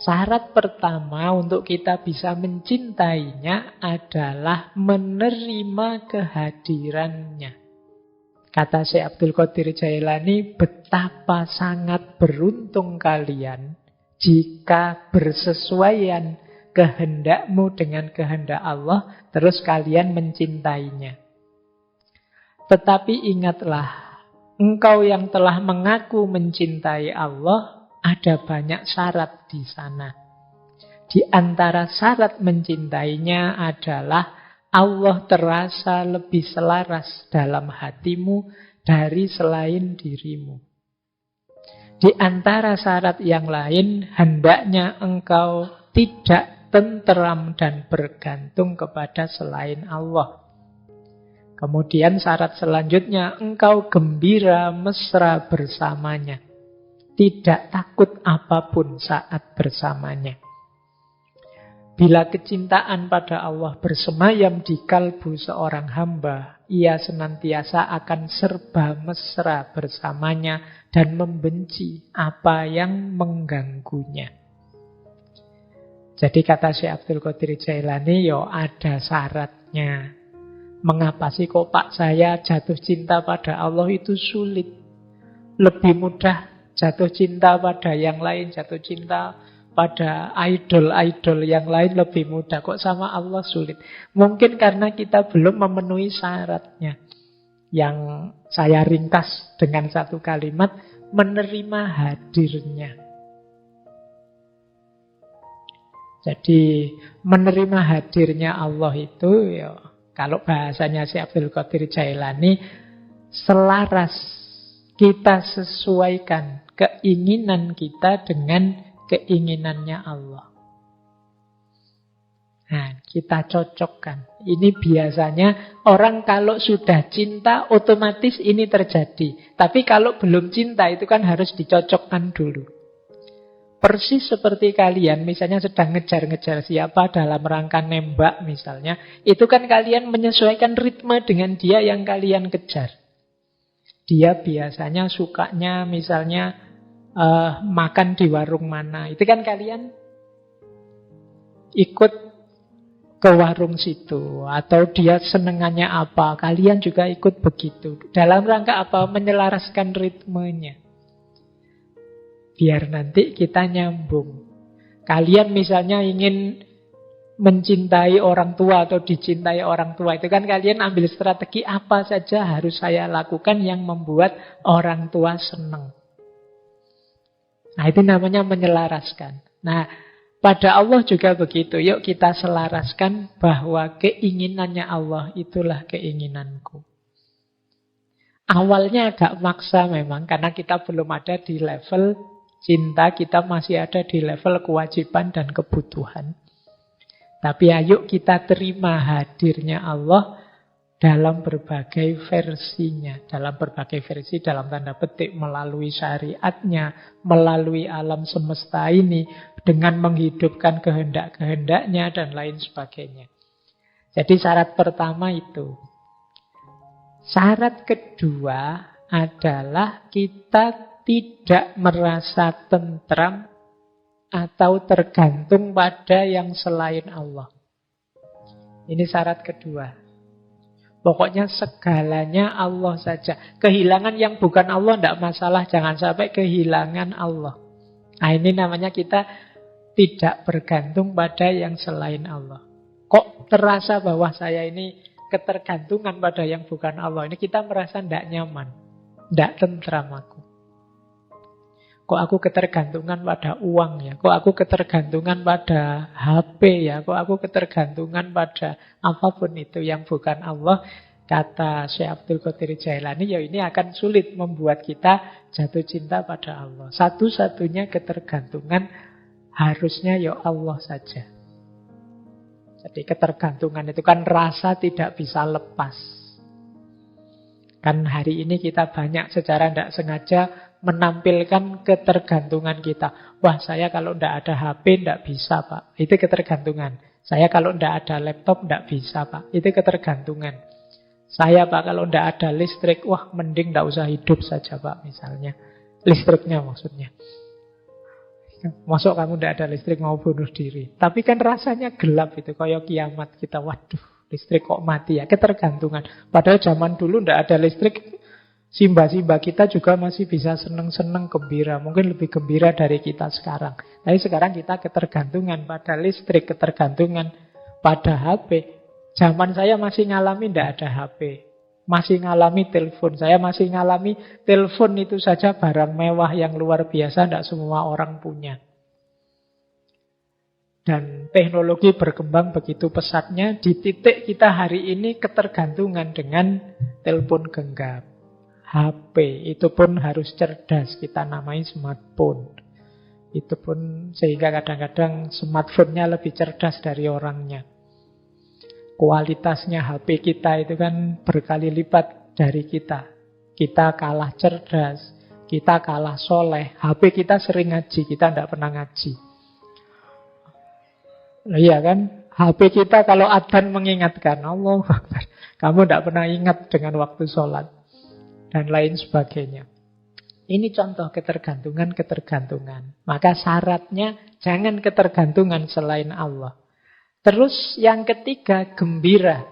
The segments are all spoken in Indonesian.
Syarat pertama untuk kita bisa mencintainya adalah menerima kehadirannya. Kata Syekh Abdul Qadir Jailani, betapa sangat beruntung kalian jika bersesuaian kehendakmu dengan kehendak Allah, terus kalian mencintainya. Tetapi ingatlah, engkau yang telah mengaku mencintai Allah, ada banyak syarat di sana. Di antara syarat mencintainya adalah Allah terasa lebih selaras dalam hatimu dari selain dirimu. Di antara syarat yang lain, hendaknya engkau tidak tenteram dan bergantung kepada selain Allah. Kemudian syarat selanjutnya, engkau gembira mesra bersamanya. Tidak takut apapun saat bersamanya. Bila kecintaan pada Allah bersemayam di kalbu seorang hamba, ia senantiasa akan serba mesra bersamanya dan membenci apa yang mengganggunya. Jadi kata Syekh Abdul Qadir Jailani, ada syaratnya. Mengapa sih kok Pak saya jatuh cinta pada Allah itu sulit? Lebih mudah jatuh cinta pada yang lain, jatuh cinta pada idol-idol yang lain lebih mudah. Kok sama Allah sulit? Mungkin karena kita belum memenuhi syaratnya. Yang saya ringkas dengan satu kalimat, menerima hadirnya. Jadi menerima hadirnya Allah itu, kalau bahasanya si Abdul Qadir Jailani, selaras, kita sesuaikan keinginan kita dengan keinginannya Allah. Nah, kita cocokkan. Ini biasanya orang kalau sudah cinta otomatis ini terjadi. Tapi kalau belum cinta itu kan harus dicocokkan dulu. Persis seperti kalian misalnya sedang ngejar-ngejar siapa dalam rangka nembak misalnya. Itu kan kalian menyesuaikan ritme dengan dia yang kalian kejar. Dia biasanya sukanya misalnya makan di warung mana. Itu kan kalian ikut ke warung situ. Atau dia senengannya apa, kalian juga ikut begitu. Dalam rangka apa? Menyelaraskan ritmenya. Biar nanti kita nyambung. Kalian misalnya ingin mencintai orang tua atau dicintai orang tua. Itu kan kalian ambil strategi apa saja harus saya lakukan yang membuat orang tua senang. Nah, itu namanya menyelaraskan. Nah, pada Allah juga begitu. Yuk kita selaraskan bahwa keinginannya Allah itulah keinginanku. Awalnya agak maksa memang, karena kita belum ada di level cinta, kita masih ada di level kewajiban dan kebutuhan. Tapi ayo kita terima hadirnya Allah dalam berbagai versinya. Dalam berbagai versi, dalam tanda petik, melalui syariatnya, melalui alam semesta ini, dengan menghidupkan kehendak-kehendaknya, dan lain sebagainya. Jadi syarat pertama itu. Syarat kedua adalah kita tidak merasa tentram atau tergantung pada yang selain Allah. Ini syarat kedua. Pokoknya segalanya Allah saja. Kehilangan yang bukan Allah tidak masalah. Jangan sampai kehilangan Allah. Nah, ini namanya kita tidak bergantung pada yang selain Allah. Kok terasa bahwa saya ini ketergantungan pada yang bukan Allah? Ini kita merasa tidak nyaman. Tidak tentram aku. Kok aku ketergantungan pada uang ya? Kok aku ketergantungan pada HP ya? Kok aku ketergantungan pada apapun itu yang bukan Allah? Kata Syekh Abdul Qadir Jailani, ini akan sulit membuat kita jatuh cinta pada Allah. Satu-satunya ketergantungan harusnya Allah saja. Jadi ketergantungan itu kan rasa tidak bisa lepas. Kan hari ini kita banyak secara tidak sengaja menampilkan ketergantungan kita. Wah, saya kalau tidak ada HP tidak bisa, Pak. Itu ketergantungan. Saya kalau tidak ada laptop tidak bisa, Pak. Itu ketergantungan. Saya, Pak, kalau tidak ada listrik, wah mending tidak usah hidup saja, Pak, misalnya. Listriknya maksudnya. Masuk kamu tidak ada listrik mau bunuh diri. Tapi kan rasanya gelap itu, kayak kiamat kita. Waduh, listrik kok mati ya, ketergantungan. Padahal zaman dulu tidak ada listrik, simba-simba kita juga masih bisa seneng-seneng gembira. Mungkin lebih gembira dari kita sekarang. Tapi sekarang kita ketergantungan pada listrik, ketergantungan pada HP. Zaman saya masih ngalami tidak ada HP. Masih ngalami telepon. Saya masih ngalami telepon itu saja barang mewah yang luar biasa, tidak semua orang punya. Dan teknologi berkembang begitu pesatnya, di titik kita hari ini ketergantungan dengan telepon genggam. HP itu pun harus cerdas, kita namai smartphone. Itu pun sehingga kadang-kadang smartphone-nya lebih cerdas dari orangnya. Kualitasnya HP kita itu kan berkali lipat dari kita. Kita kalah cerdas, kita kalah soleh. HP kita sering ngaji, kita tidak pernah ngaji. Iya kan? HP kita kalau adzan mengingatkan, Allahu Akbar, kamu tidak pernah ingat dengan waktu sholat. Dan lain sebagainya. Ini contoh ketergantungan. Maka syaratnya jangan ketergantungan selain Allah. Terus yang ketiga, gembira.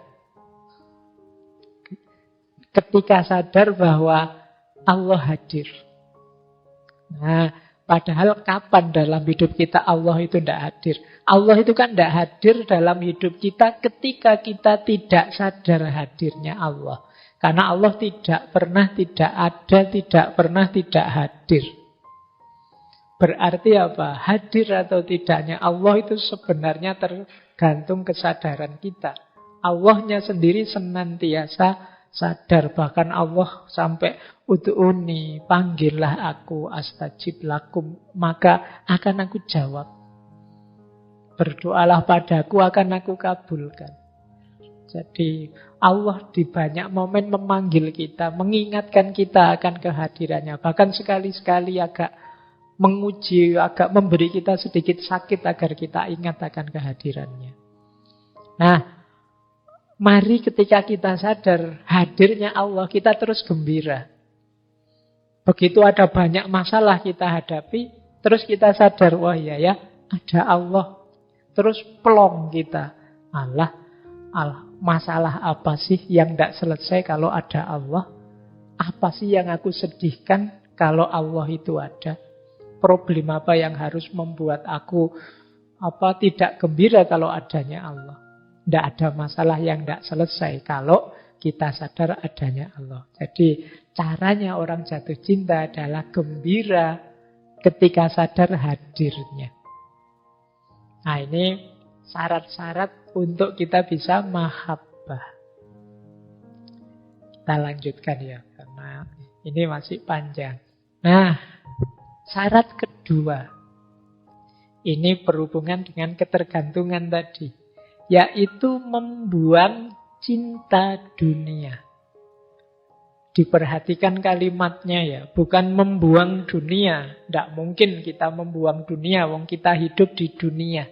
Ketika sadar bahwa Allah hadir. Nah, padahal kapan dalam hidup kita Allah itu tidak hadir? Allah itu kan tidak hadir dalam hidup kita ketika kita tidak sadar hadirnya Allah. Karena Allah tidak pernah tidak ada, tidak pernah tidak hadir. Berarti apa? Hadir atau tidaknya Allah itu sebenarnya tergantung kesadaran kita. Allahnya sendiri senantiasa sadar. Bahkan Allah sampai ud'uni, panggillah aku, astajib lakum, maka akan aku jawab. Berdoalah padaku, akan aku kabulkan. Jadi Allah di banyak momen memanggil kita, mengingatkan kita akan kehadirannya. Bahkan sekali-sekali agak menguji, agak memberi kita sedikit sakit agar kita ingat akan kehadirannya. Nah, mari ketika kita sadar hadirnya Allah, kita terus gembira. Begitu ada banyak masalah kita hadapi, terus kita sadar, wah iya ya, ada Allah. Terus plong kita. Allah, masalah apa sih yang tidak selesai kalau ada Allah? Apa sih yang aku sedihkan kalau Allah itu ada? Problem apa yang harus membuat aku tidak gembira kalau adanya Allah? Tidak ada masalah yang tidak selesai kalau kita sadar adanya Allah. Jadi caranya orang jatuh cinta adalah gembira ketika sadar hadirnya. Nah, ini syarat-syarat untuk kita bisa mahabbah. Kita lanjutkan ya, karena ini masih panjang. Nah, syarat kedua, ini berhubungan dengan ketergantungan tadi, yaitu membuang cinta dunia. Diperhatikan kalimatnya ya, bukan membuang dunia. Tidak mungkin kita membuang dunia, wong kita hidup di dunia.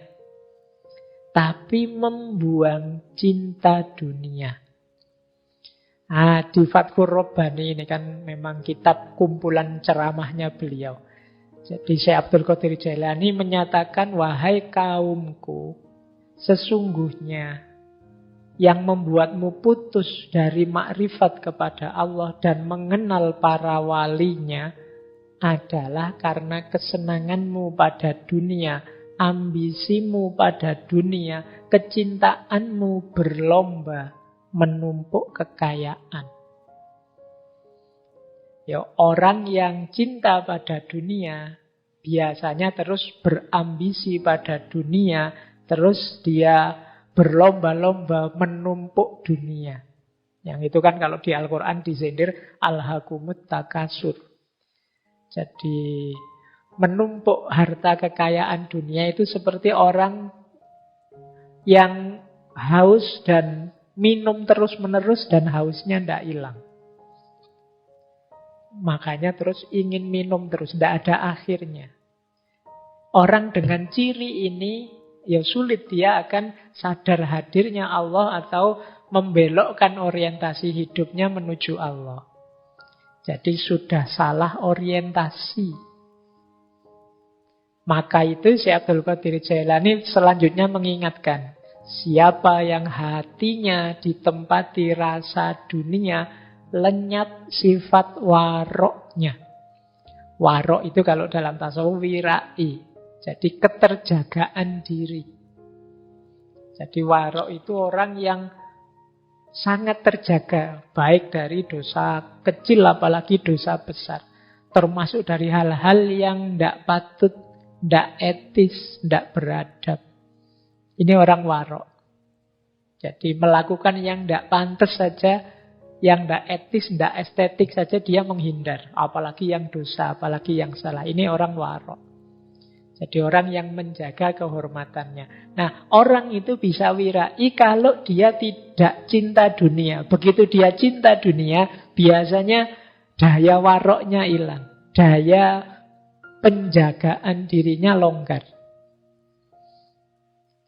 Tapi membuang cinta dunia. Di Fathur Rabbani ini kan memang kitab kumpulan ceramahnya beliau. Jadi Syekh Abdul Qadir Jailani menyatakan, wahai kaumku, sesungguhnya yang membuatmu putus dari makrifat kepada Allah dan mengenal para walinya adalah karena kesenanganmu pada dunia, ambisimu pada dunia, kecintaanmu berlomba menumpuk kekayaan. Ya, orang yang cinta pada dunia biasanya terus berambisi pada dunia, terus dia berlomba-lomba menumpuk dunia. Yang itu kan kalau di Al-Quran disindir alhaqumut takasur. Jadi menumpuk harta kekayaan dunia itu seperti orang yang haus dan minum terus-menerus dan hausnya tidak hilang. Makanya terus ingin minum terus, tidak ada akhirnya. Orang dengan ciri ini ya sulit dia akan sadar hadirnya Allah atau membelokkan orientasi hidupnya menuju Allah. Jadi sudah salah orientasi. Maka itu Syekh Abdul Qadir Jailani selanjutnya mengingatkan, siapa yang hatinya ditempati rasa dunia, lenyap sifat waroknya. Warok itu kalau dalam tasawuf wirai, jadi keterjagaan diri. Jadi warok itu orang yang sangat terjaga, baik dari dosa kecil apalagi dosa besar. Termasuk dari hal-hal yang tidak patut, tidak etis, tidak beradab. Ini orang warok. Jadi melakukan yang tidak pantas saja, yang tidak etis, tidak estetik saja dia menghindar. Apalagi yang dosa, apalagi yang salah. Ini orang warok. Jadi orang yang menjaga kehormatannya. Nah, orang itu bisa wirai kalau dia tidak cinta dunia. Begitu dia cinta dunia, biasanya daya waroknya hilang. Daya penjagaan dirinya longgar.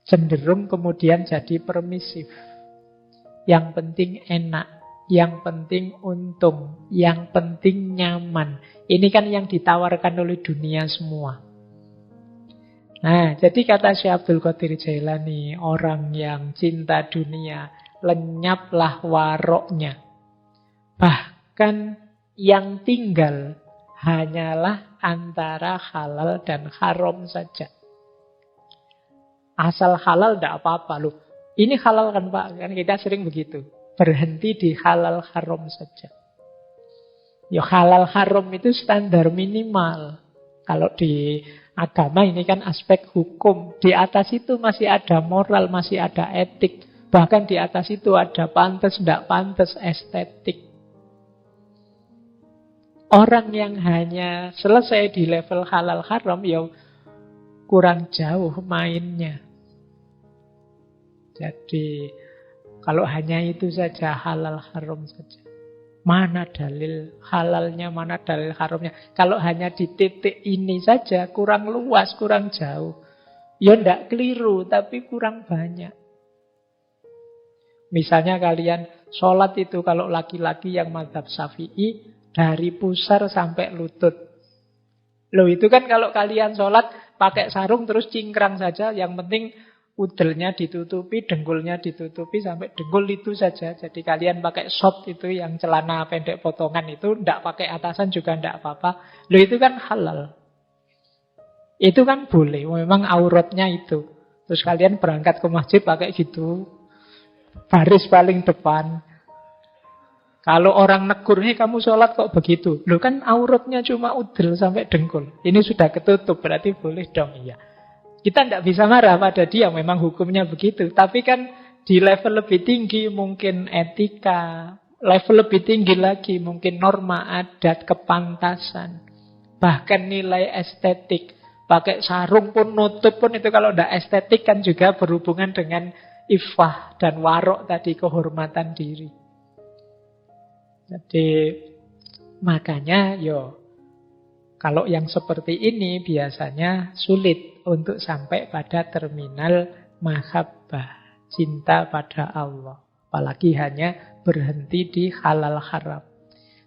Cenderung kemudian jadi permisif. Yang penting enak. Yang penting untung. Yang penting nyaman. Ini kan yang ditawarkan oleh dunia semua. Nah, jadi kata Syekh Abdul Qadir Jailani, orang yang cinta dunia, lenyaplah waroknya. Bahkan yang tinggal hanyalah antara halal dan haram saja. Asal halal tidak apa-apa loh. Ini halal kan Pak? Kan kita sering begitu. Berhenti di halal haram saja. Ya halal haram itu standar minimal. Kalau di agama ini kan aspek hukum. Di atas itu masih ada moral, masih ada etik. Bahkan di atas itu ada pantas, tidak pantas, estetik. Orang yang hanya selesai di level halal haram, ya kurang jauh mainnya. Jadi kalau hanya itu saja, halal haram saja. Mana dalil halalnya, mana dalil haramnya. Kalau hanya di titik ini saja, kurang luas, kurang jauh. Ya ndak keliru, tapi kurang banyak. Misalnya kalian sholat itu, kalau laki-laki yang mazhab Syafi'i, dari pusar sampai lutut. Loh itu kan kalau kalian sholat pakai sarung terus cingkrang saja, yang penting udelnya ditutupi, dengkulnya ditutupi, sampai dengkul itu saja. Jadi kalian pakai short itu, yang celana pendek potongan itu, ndak pakai atasan juga ndak apa-apa. Loh itu kan halal. Itu kan boleh, memang auratnya itu. Terus kalian berangkat ke masjid pakai gitu, baris paling depan. Kalau orang negur, kamu sholat kok begitu? Loh kan auratnya cuma udel sampai dengkul. Ini sudah ketutup, berarti boleh dong. Iya. Kita tidak bisa marah pada dia, memang hukumnya begitu. Tapi kan di level lebih tinggi mungkin etika, level lebih tinggi lagi mungkin norma adat, kepantasan, bahkan nilai estetik. Pakai sarung pun, nutup pun, itu kalau tidak estetik kan juga berhubungan dengan iffah dan warok tadi, kehormatan diri. Jadi makanya kalau yang seperti ini biasanya sulit untuk sampai pada terminal mahabbah, cinta pada Allah. Apalagi hanya berhenti di halal haram.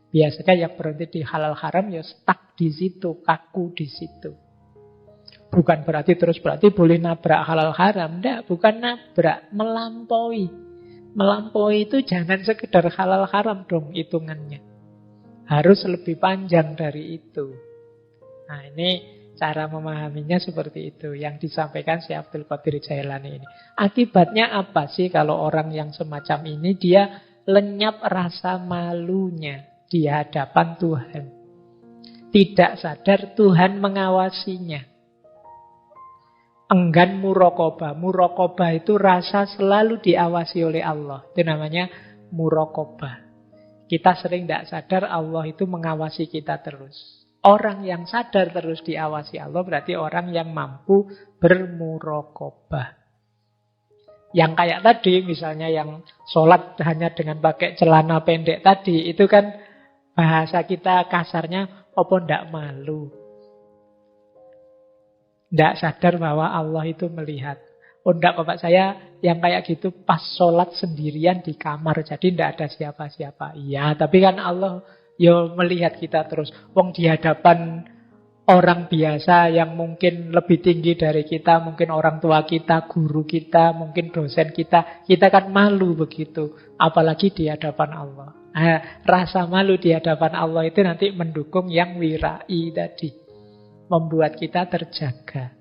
Biasanya yang berhenti di halal haram stuck di situ, kaku di situ. Bukan berarti boleh nabrak halal haram. Tidak, bukan nabrak, melampaui. Melampaui itu jangan sekedar halal haram dong hitungannya. Harus lebih panjang dari itu. Nah ini cara memahaminya seperti itu, yang disampaikan Syekh Abdul Qadir Jailani ini. Akibatnya apa sih kalau orang yang semacam ini, dia lenyap rasa malunya di hadapan Tuhan. Tidak sadar Tuhan mengawasinya. Enggan muraqabah. Muraqabah itu rasa selalu diawasi oleh Allah. Itu namanya muraqabah. Kita sering tidak sadar Allah itu mengawasi kita terus. Orang yang sadar terus diawasi Allah berarti orang yang mampu bermuraqabah. Yang kayak tadi misalnya yang sholat hanya dengan pakai celana pendek tadi, itu kan bahasa kita kasarnya apa ndak malu. Ndak sadar bahwa Allah itu melihat. Oh ndak Bapak, saya yang kayak gitu pas sholat sendirian di kamar, jadi ndak ada siapa-siapa. Iya, tapi kan Allah melihat kita terus. Wong di hadapan orang biasa yang mungkin lebih tinggi dari kita, mungkin orang tua kita, guru kita, mungkin dosen kita kan malu begitu, apalagi di hadapan Allah. Nah, rasa malu di hadapan Allah itu nanti mendukung yang wirai tadi, membuat kita terjaga.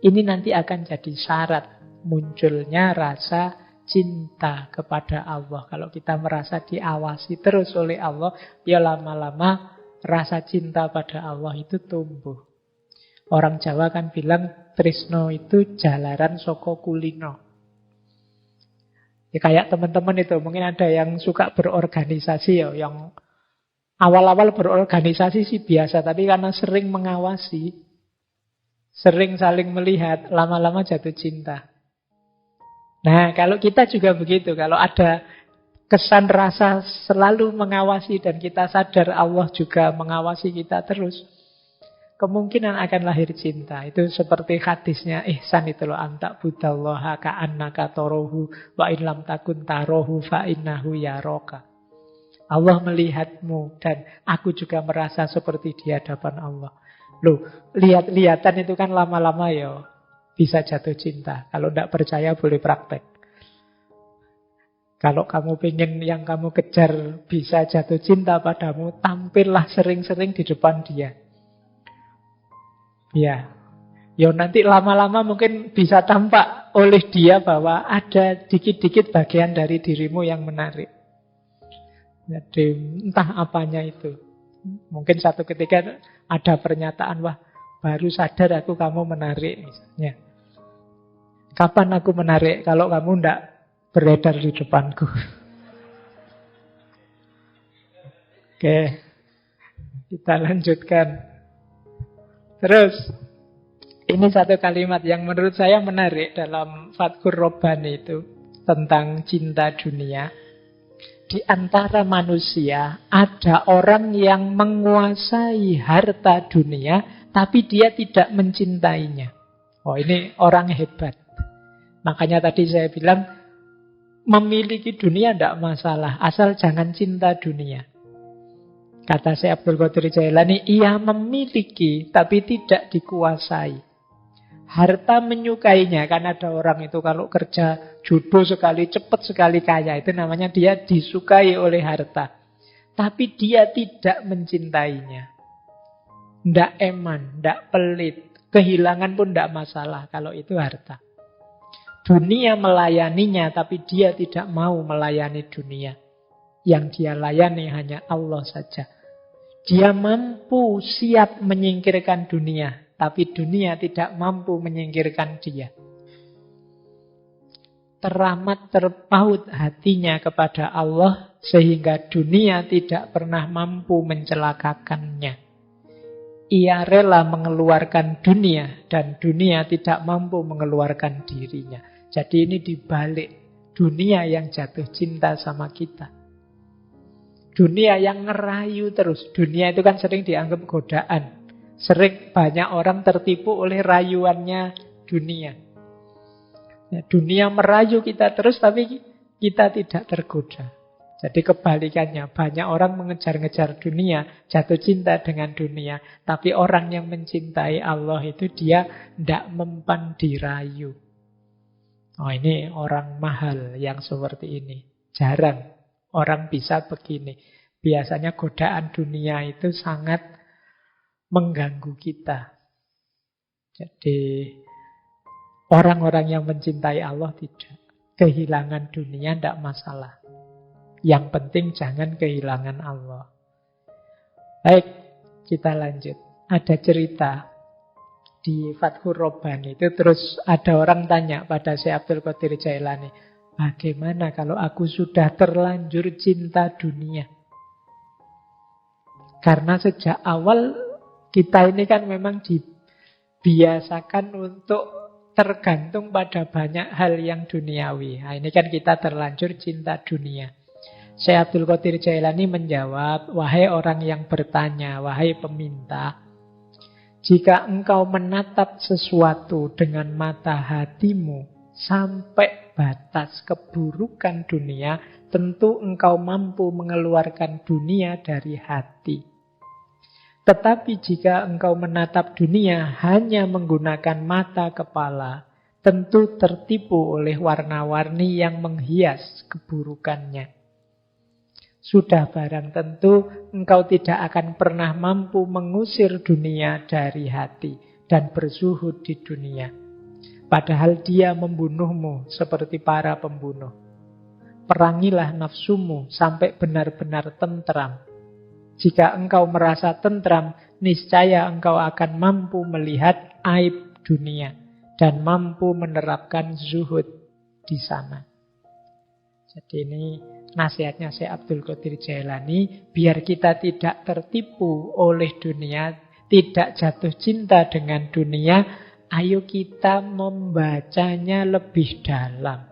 Ini nanti akan jadi syarat munculnya rasa cinta kepada Allah. Kalau kita merasa diawasi terus oleh Allah, ya lama-lama rasa cinta pada Allah itu tumbuh. Orang Jawa kan bilang tresno itu jalaran saka kulino. Ya kayak teman-teman itu, mungkin ada yang suka berorganisasi ya, yang awal-awal berorganisasi sih biasa, tapi karena sering mengawasi, sering saling melihat, lama-lama jatuh cinta. Nah, kalau kita juga begitu, kalau ada kesan rasa selalu mengawasi dan kita sadar Allah juga mengawasi kita terus, kemungkinan akan lahir cinta. Itu seperti hadisnya ihsan itu loh, anta budallaha ka'annaka tarahu wa in lam takun tarahu fa innahu yaraka. Allah melihatmu dan aku juga merasa seperti di hadapan Allah. Loh, lihat-lihatan itu kan lama-lama ya bisa jatuh cinta. Kalau tidak percaya boleh praktek. Kalau kamu pengen yang kamu kejar bisa jatuh cinta padamu, tampillah sering-sering di depan dia. Ya, nanti lama-lama mungkin bisa tampak oleh dia bahwa ada dikit-dikit bagian dari dirimu yang menarik. Jadi entah apanya itu. Mungkin satu ketika ada pernyataan, wah baru sadar aku kamu menarik misalnya. Kapan aku menarik? Kalau kamu tidak beredar di depanku. Oke, kita lanjutkan. Terus, ini satu kalimat yang menurut saya menarik dalam Fathur Rabbani itu tentang cinta dunia. Di antara manusia ada orang yang menguasai harta dunia, tapi dia tidak mencintainya. Oh, ini orang hebat. Makanya tadi saya bilang, memiliki dunia tidak masalah, asal jangan cinta dunia. Kata Syekh Abdul Qadir Jailani, ia memiliki tapi tidak dikuasai. Harta menyukainya, kan ada orang itu kalau kerja jodoh sekali, cepat sekali kaya, itu namanya dia disukai oleh harta. Tapi dia tidak mencintainya. Tidak eman, tidak pelit, kehilangan pun tidak masalah kalau itu harta. Dunia melayaninya, tapi dia tidak mau melayani dunia. Yang dia layani hanya Allah saja. Dia mampu siap menyingkirkan dunia, tapi dunia tidak mampu menyingkirkan dia. Teramat terpaut hatinya kepada Allah, sehingga dunia tidak pernah mampu mencelakakannya. Ia rela mengeluarkan dunia, dan dunia tidak mampu mengeluarkan dirinya. Jadi ini dibalik, dunia yang jatuh cinta sama kita. Dunia yang ngerayu terus. Dunia itu kan sering dianggap godaan. Sering banyak orang tertipu oleh rayuannya dunia. Ya, dunia merayu kita terus, tapi kita tidak tergoda. Jadi kebalikannya, banyak orang mengejar-ngejar dunia, jatuh cinta dengan dunia. Tapi orang yang mencintai Allah itu dia tidak mempan dirayu. Oh, ini orang mahal yang seperti ini. Jarang orang bisa begini. Biasanya godaan dunia itu sangat mengganggu kita. Jadi orang-orang yang mencintai Allah tidak. Kehilangan dunia tidak masalah. Yang penting jangan kehilangan Allah. Baik, kita lanjut. Ada cerita di Fathur Rabbani itu, terus ada orang tanya pada Syekh Abdul Qadir Jailani, bagaimana kalau aku sudah terlanjur cinta dunia? Karena sejak awal kita ini kan memang dibiasakan untuk tergantung pada banyak hal yang duniawi. Nah, ini kan kita terlanjur cinta dunia. Syekh Abdul Qadir Jailani menjawab, wahai orang yang bertanya, wahai peminta, jika engkau menatap sesuatu dengan mata hatimu sampai batas keburukan dunia, tentu engkau mampu mengeluarkan dunia dari hati. Tetapi jika engkau menatap dunia hanya menggunakan mata kepala, tentu tertipu oleh warna-warni yang menghias keburukannya. Sudah barang tentu engkau tidak akan pernah mampu mengusir dunia dari hati dan berzuhud di dunia. Padahal dia membunuhmu seperti para pembunuh. Perangilah nafsumu sampai benar-benar tentram. Jika engkau merasa tentram, niscaya engkau akan mampu melihat aib dunia dan mampu menerapkan zuhud di sana. Jadi ini nasihatnya Syekh Abdul Qadir Jailani, biar kita tidak tertipu oleh dunia, tidak jatuh cinta dengan dunia, ayo kita membacanya lebih dalam.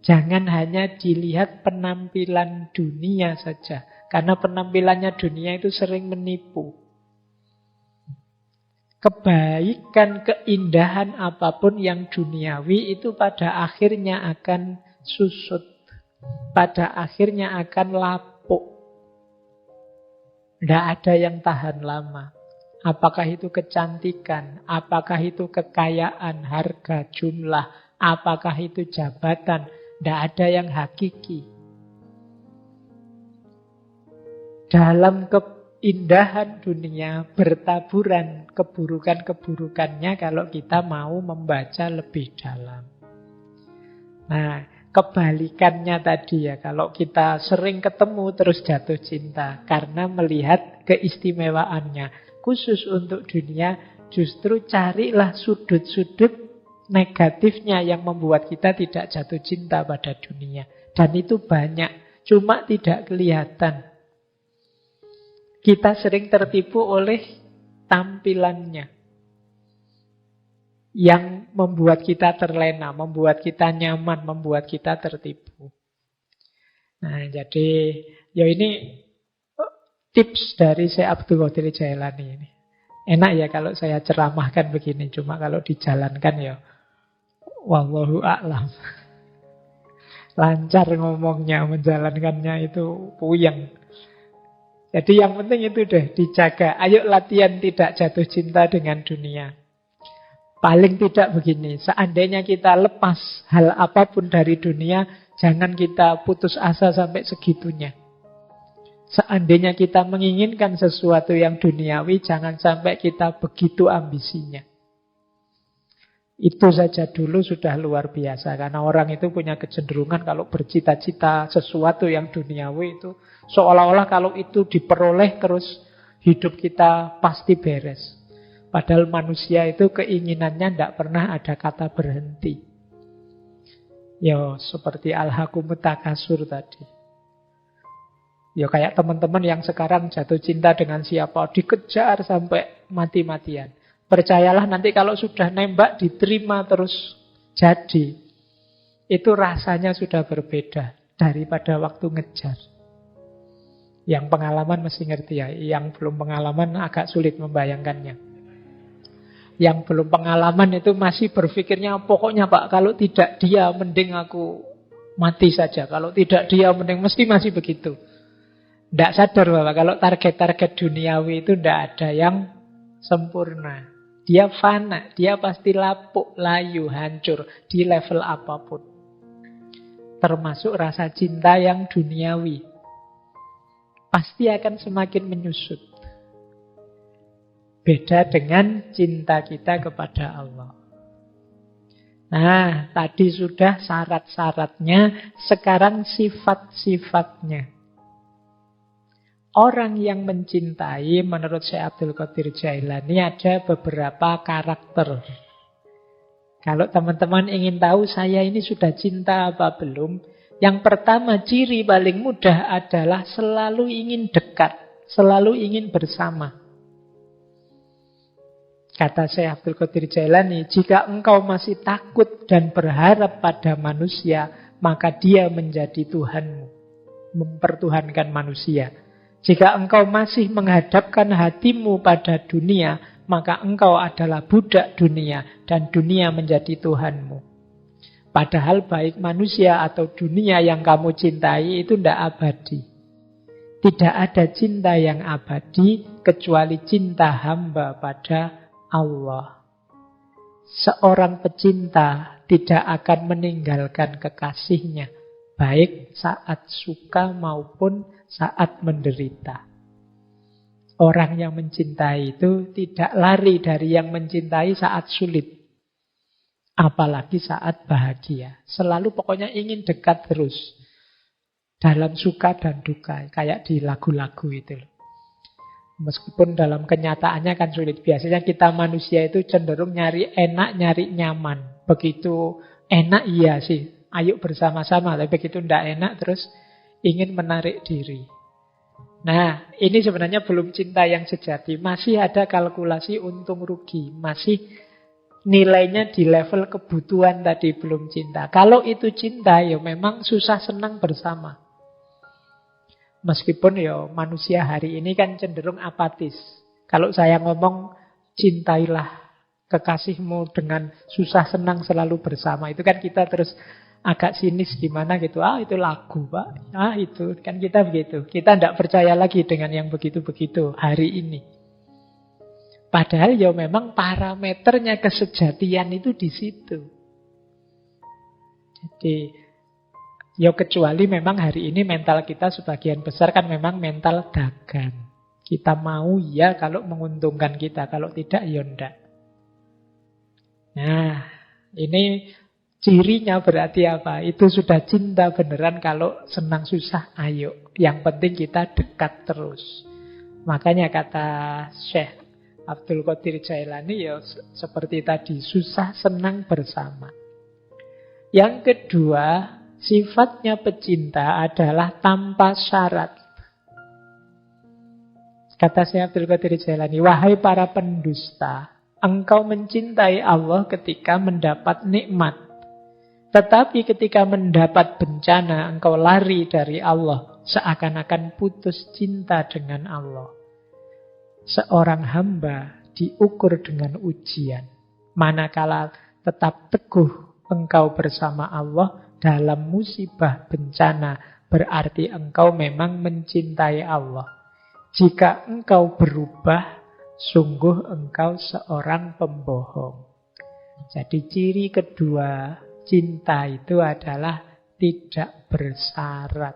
Jangan hanya dilihat penampilan dunia saja, karena penampilannya dunia itu sering menipu. Kebaikan, keindahan apapun yang duniawi itu pada akhirnya akan susut. Pada akhirnya akan lapuk. Tidak ada yang tahan lama. Apakah itu kecantikan, apakah itu kekayaan, harga, jumlah, apakah itu jabatan, tidak ada yang hakiki. Dalam keindahan dunia bertaburan keburukan-keburukannya kalau kita mau membaca lebih dalam. Nah, kebalikannya tadi ya, kalau kita sering ketemu terus jatuh cinta karena melihat keistimewaannya. Khusus untuk dunia, justru carilah sudut-sudut negatifnya yang membuat kita tidak jatuh cinta pada dunia. Dan itu banyak, cuma tidak kelihatan. Kita sering tertipu oleh tampilannya yang membuat kita terlena, membuat kita nyaman, membuat kita tertipu. Nah, jadi ya ini tips dari Syekh Abdul Qadir Jailani ini. Enak ya kalau saya ceramahkan begini, cuma kalau dijalankan ya wallahu a'lam. Lancar ngomongnya, menjalankannya itu puyeng. Jadi yang penting itu deh, dijaga. Ayo latihan tidak jatuh cinta dengan dunia. Paling tidak begini, seandainya kita lepas hal apapun dari dunia, jangan kita putus asa sampai segitunya. Seandainya kita menginginkan sesuatu yang duniawi, jangan sampai kita begitu ambisinya. Itu saja dulu sudah luar biasa. Karena orang itu punya kecenderungan kalau bercita-cita sesuatu yang duniawi itu seolah-olah kalau itu diperoleh terus hidup kita pasti beres. Padahal manusia itu keinginannya tidak pernah ada kata berhenti. Ya seperti al-hakumut takasur tadi. Ya kayak teman-teman yang sekarang jatuh cinta dengan siapa, dikejar sampai mati-matian. Percayalah nanti kalau sudah nembak diterima terus jadi. Itu rasanya sudah berbeda daripada waktu ngejar. Yang pengalaman mesti ngerti ya. Yang belum pengalaman agak sulit membayangkannya. Yang belum pengalaman itu masih berpikirnya pokoknya Pak kalau tidak dia mending aku mati saja. Kalau tidak dia mending mesti masih begitu. Tidak sadar bahwa kalau target-target duniawi itu tidak ada yang sempurna. Dia fana, dia pasti lapuk, layu, hancur di level apapun. Termasuk rasa cinta yang duniawi. Pasti akan semakin menyusut. Beda dengan cinta kita kepada Allah. Nah, tadi sudah syarat-syaratnya, sekarang sifat-sifatnya. Orang yang mencintai menurut Syekh Abdul Qadir Jailani ada beberapa karakter. Kalau teman-teman ingin tahu saya ini sudah cinta apa belum, yang pertama ciri paling mudah adalah selalu ingin dekat, selalu ingin bersama. Kata Syekh Abdul Qadir Jailani, jika engkau masih takut dan berharap pada manusia, maka dia menjadi Tuhanmu, mempertuhankan manusia. Jika engkau masih menghadapkan hatimu pada dunia, maka engkau adalah budak dunia dan dunia menjadi Tuhanmu. Padahal baik manusia atau dunia yang kamu cintai itu tidak abadi. Tidak ada cinta yang abadi kecuali cinta hamba pada Allah. Seorang pecinta tidak akan meninggalkan kekasihnya, baik saat suka maupun saat menderita. Orang yang mencintai itu tidak lari dari yang mencintai saat sulit. Apalagi saat bahagia. Selalu pokoknya ingin dekat terus. Dalam suka dan duka. Kayak di lagu-lagu itu loh. Meskipun dalam kenyataannya kan sulit. Biasanya kita manusia itu cenderung nyari enak, nyari nyaman. Begitu enak iya sih. Ayo bersama-sama. Tapi begitu ndak enak terus ingin menarik diri. Nah, ini sebenarnya belum cinta yang sejati. Masih ada kalkulasi untung rugi. Masih nilainya di level kebutuhan tadi, belum cinta. Kalau itu cinta, ya memang susah senang bersama. Meskipun ya manusia hari ini kan cenderung apatis. Kalau saya ngomong, cintailah kekasihmu dengan susah senang selalu bersama. Itu kan kita terus agak sinis gimana gitu. Ah, itu lagu, Pak. Ah, itu. Kan kita begitu. Kita tidak percaya lagi dengan yang begitu-begitu hari ini. Padahal ya memang parameternya kesejatian itu di situ. Jadi ya kecuali memang hari ini mental kita sebagian besar kan memang mental dagang. Kita mau ya kalau menguntungkan kita, kalau tidak ya enggak. Nah, ini cirinya berarti apa? Itu sudah cinta beneran. Kalau senang susah, ayo. Yang penting kita dekat terus. Makanya kata Syekh Abdul Qadir Jailani ya seperti tadi, susah senang bersama. Yang kedua, sifatnya pecinta adalah tanpa syarat. Kata Syekh Abdul Qadir Jailani, wahai para pendusta, engkau mencintai Allah ketika mendapat nikmat. Tetapi ketika mendapat bencana, engkau lari dari Allah, seakan-akan putus cinta dengan Allah. Seorang hamba diukur dengan ujian. Manakala tetap teguh engkau bersama Allah dalam musibah bencana, berarti engkau memang mencintai Allah. Jika engkau berubah, sungguh engkau seorang pembohong. Jadi ciri kedua cinta itu adalah tidak bersyarat.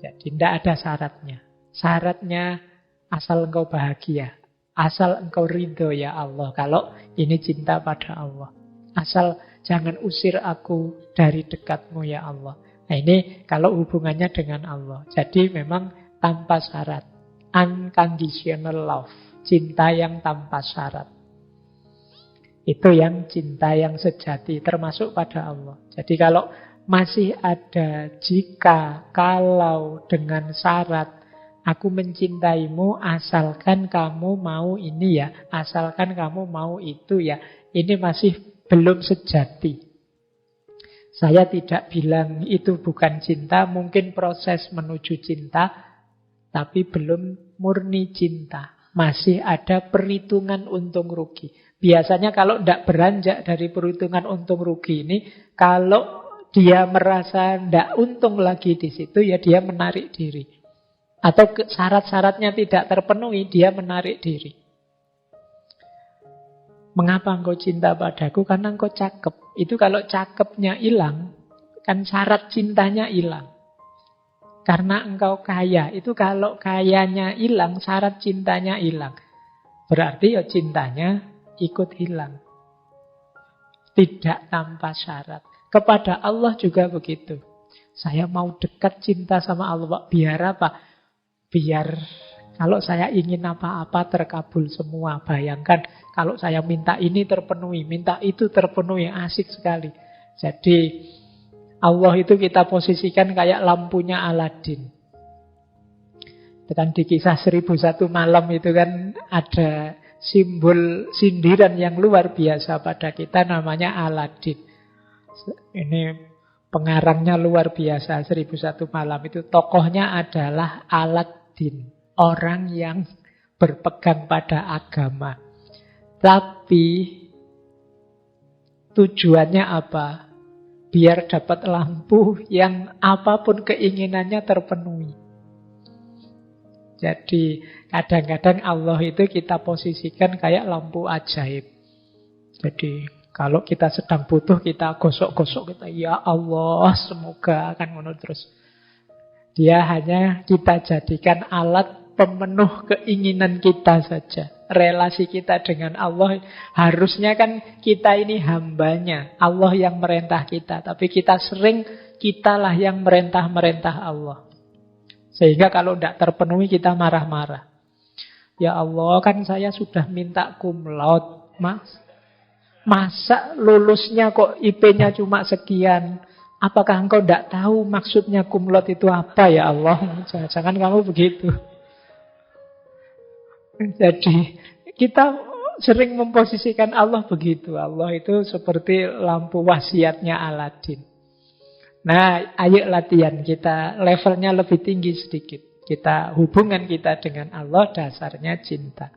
Jadi tidak ada syaratnya. Syaratnya asal engkau bahagia, asal engkau ridho ya Allah. Kalau ini cinta pada Allah, asal jangan usir aku dari dekatmu ya Allah. Nah ini kalau hubungannya dengan Allah. Jadi memang tanpa syarat, unconditional love, cinta yang tanpa syarat. Itu yang cinta yang sejati, termasuk pada Allah. Jadi kalau masih ada jika, kalau dengan syarat, aku mencintaimu asalkan kamu mau ini ya, asalkan kamu mau itu ya. Ini masih belum sejati. Saya tidak bilang itu bukan cinta, mungkin proses menuju cinta, tapi belum murni cinta. Masih ada perhitungan untung rugi. Biasanya kalau tidak beranjak dari perhitungan untung rugi ini, kalau dia merasa tidak untung lagi di situ, ya dia menarik diri. Atau syarat-syaratnya tidak terpenuhi, dia menarik diri. Mengapa engkau cinta padaku? Karena engkau cakep. Itu kalau cakepnya hilang, kan syarat cintanya hilang. Karena engkau kaya. Itu kalau kayanya hilang, syarat cintanya hilang. Berarti ya cintanya ikut hilang. Tidak tanpa syarat. Kepada Allah juga begitu. Saya mau dekat cinta sama Allah, Pak. Biar apa? Biar kalau saya ingin apa-apa terkabul semua. Bayangkan kalau saya minta ini terpenuhi, minta itu terpenuhi, asik sekali. Jadi Allah itu kita posisikan kayak lampunya Aladin. Itu kan di kisah 1001 malam itu kan ada simbol sindiran yang luar biasa pada kita, namanya Aladin. Ini pengarangnya luar biasa, 1001 malam itu tokohnya adalah Aladin, orang yang berpegang pada agama. Tapi tujuannya apa? Biar dapat lampu yang apapun keinginannya terpenuhi. Jadi kadang-kadang Allah itu kita posisikan kayak lampu ajaib. Jadi kalau kita sedang butuh, kita gosok-gosok, kita ya Allah, semoga akan ngono terus. Dia hanya kita jadikan alat pemenuh keinginan kita saja. Relasi kita dengan Allah harusnya kan kita ini hambanya, Allah yang merintah kita. Tapi kita sering, kitalah yang merintah-merintah Allah. Sehingga kalau tidak terpenuhi kita marah-marah. Ya Allah, kan saya sudah minta cum laude, Mas. Masa lulusnya kok IP-nya cuma sekian? Apakah engkau tidak tahu maksudnya cum laude itu apa ya Allah? Jangan kamu begitu. Jadi kita sering memposisikan Allah begitu. Allah itu seperti lampu wasiatnya Aladin. Nah, ayo latihan kita levelnya lebih tinggi sedikit. Hubungan kita dengan Allah dasarnya cinta.